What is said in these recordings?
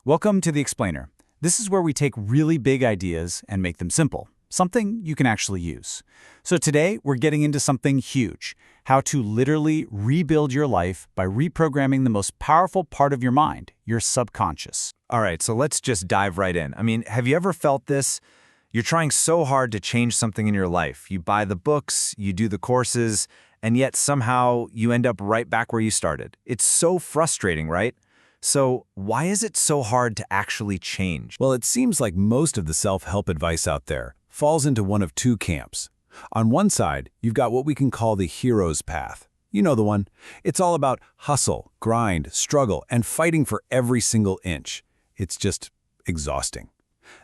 Welcome to The Explainer. This is where we take really big ideas and make them simple, something you can actually use. So today, we're getting into something huge, how to literally rebuild your life by reprogramming the most powerful part of your mind, your subconscious. All right, so let's just dive right in. Have you ever felt this? You're trying so hard to change something in your life. You buy the books, you do the courses, and yet somehow you end up right back where you started. It's so frustrating, right? So why is it so hard to actually change? Well, it seems like most of the self-help advice out there falls into one of two camps. On one side, you've got what we can call the hero's path. You know the one. It's all about hustle, grind, struggle, and fighting for every single inch. It's just exhausting.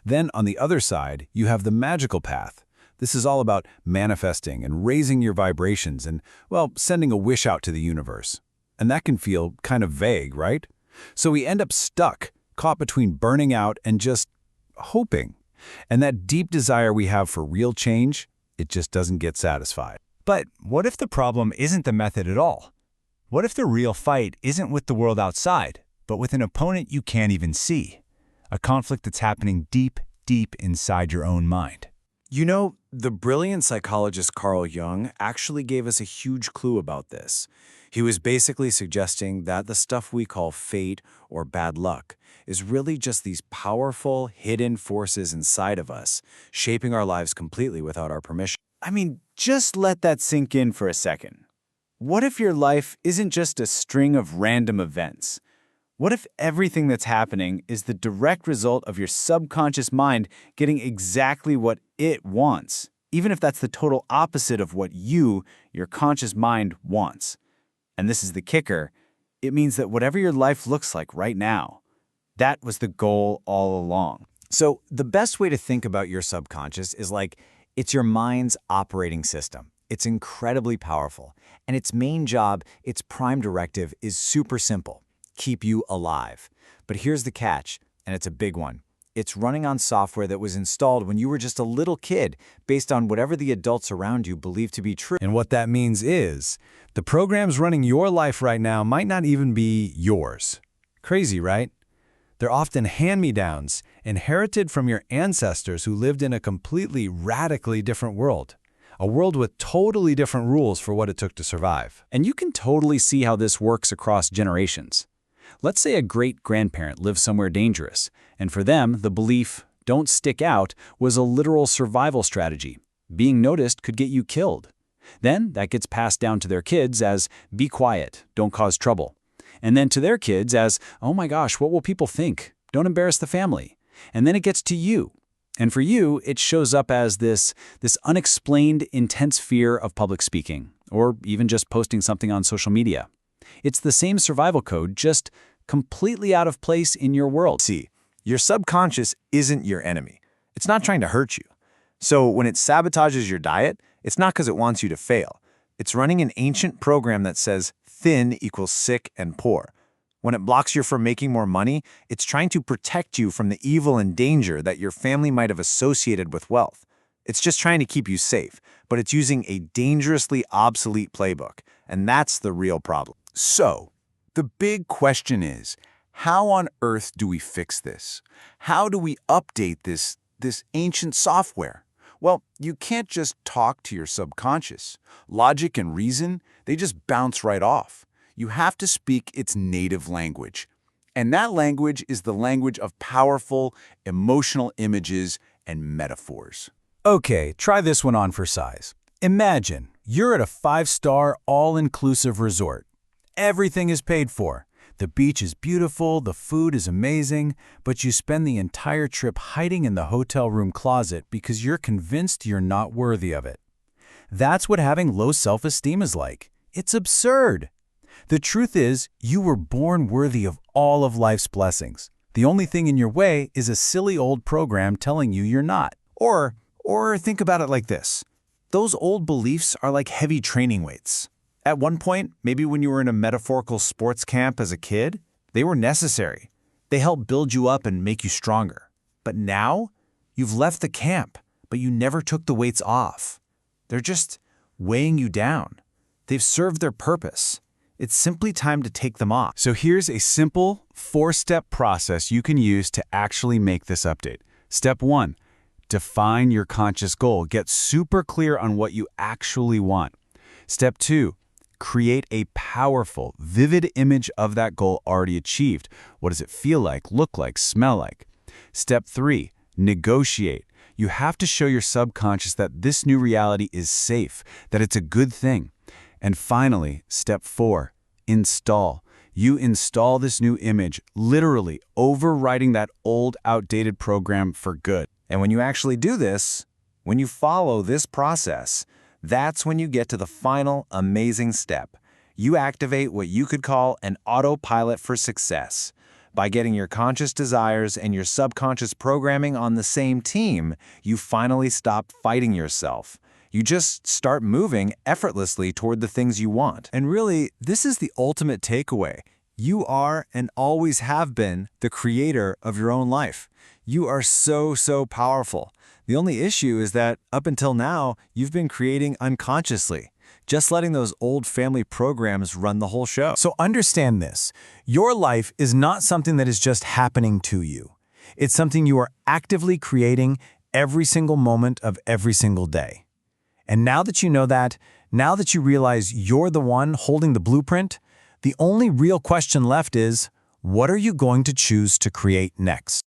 Then on the other side, you have the magical path. This is all about manifesting and raising your vibrations and, well, sending a wish out to the universe. And that can feel kind of vague, right? So we end up stuck, caught between burning out and just hoping. And that deep desire we have for real change, it just doesn't get satisfied. But what if the problem isn't the method at all? What if the real fight isn't with the world outside, but with an opponent you can't even see? A conflict that's happening deep, deep inside your own mind. You know, the brilliant psychologist Carl Jung actually gave us a huge clue about this. He was basically suggesting that the stuff we call fate or bad luck is really just these powerful, hidden forces inside of us, shaping our lives completely without our permission. Just let that sink in for a second. What if your life isn't just a string of random events? What if everything that's happening is the direct result of your subconscious mind getting exactly what it wants, even if that's the total opposite of what your conscious mind, wants? And this is the kicker, it means that whatever your life looks like right now, that was the goal all along. So the best way to think about your subconscious is like it's your mind's operating system. It's incredibly powerful. And its main job, its prime directive, is super simple: keep you alive. But here's the catch, and it's a big one. It's running on software that was installed when you were just a little kid, based on whatever the adults around you believe to be true. And what that means is, the programs running your life right now might not even be yours. Crazy, right? They're often hand-me-downs, inherited from your ancestors who lived in a completely, radically different world. A world with totally different rules for what it took to survive. And you can totally see how this works across generations. Let's say a great-grandparent lived somewhere dangerous, and for them, the belief, "don't stick out," was a literal survival strategy. Being noticed could get you killed. Then that gets passed down to their kids as, "be quiet, don't cause trouble." And then to their kids as, "oh my gosh, what will people think? Don't embarrass the family." And then it gets to you. And for you, it shows up as this unexplained, intense fear of public speaking, or even just posting something on social media. It's the same survival code, just completely out of place in your world. See, your subconscious isn't your enemy. It's not trying to hurt you. So when it sabotages your diet, it's not because it wants you to fail. It's running an ancient program that says thin equals sick and poor. When it blocks you from making more money, it's trying to protect you from the evil and danger that your family might have associated with wealth. It's just trying to keep you safe, but it's using a dangerously obsolete playbook, and that's the real problem. So, the big question is, how on earth do we fix this? How do we update this ancient software? Well, you can't just talk to your subconscious. Logic and reason, they just bounce right off. You have to speak its native language. And that language is the language of powerful, emotional images and metaphors. Okay, try this one on for size. Imagine you're at a 5-star, all-inclusive resort. Everything is paid for. The beach is beautiful, the food is amazing, but you spend the entire trip hiding in the hotel room closet because you're convinced you're not worthy of it. That's what having low self-esteem is like. It's absurd. The truth is, you were born worthy of all of life's blessings. The only thing in your way is a silly old program telling you you're not. Or think about it like this. Those old beliefs are like heavy training weights. At one point, maybe when you were in a metaphorical sports camp as a kid, they were necessary. They help build you up and make you stronger. But now, you've left the camp, but you never took the weights off. They're just weighing you down. They've served their purpose. It's simply time to take them off. So here's a simple 4-step process you can use to actually make this update. Step 1, define your conscious goal. Get super clear on what you actually want. Step 2, create a powerful, vivid image of that goal already achieved. What does it feel like, look like, smell like? Step 3, negotiate. You have to show your subconscious that this new reality is safe, that it's a good thing. And finally, step 4, install. You install this new image, literally overwriting that old, outdated program for good. And when you actually do this, when you follow this process, that's when you get to the final amazing step. You activate what you could call an autopilot for success. By getting your conscious desires and your subconscious programming on the same team, you finally stop fighting yourself. You just start moving effortlessly toward the things you want. And really, this is the ultimate takeaway. You are and always have been the creator of your own life. You are so powerful. The only issue is that up until now, you've been creating unconsciously, just letting those old family programs run the whole show. So understand this. Your life is not something that is just happening to you. It's something you are actively creating every single moment of every single day. And now that you know that, now that you realize you're the one holding the blueprint, the only real question left is, what are you going to choose to create next?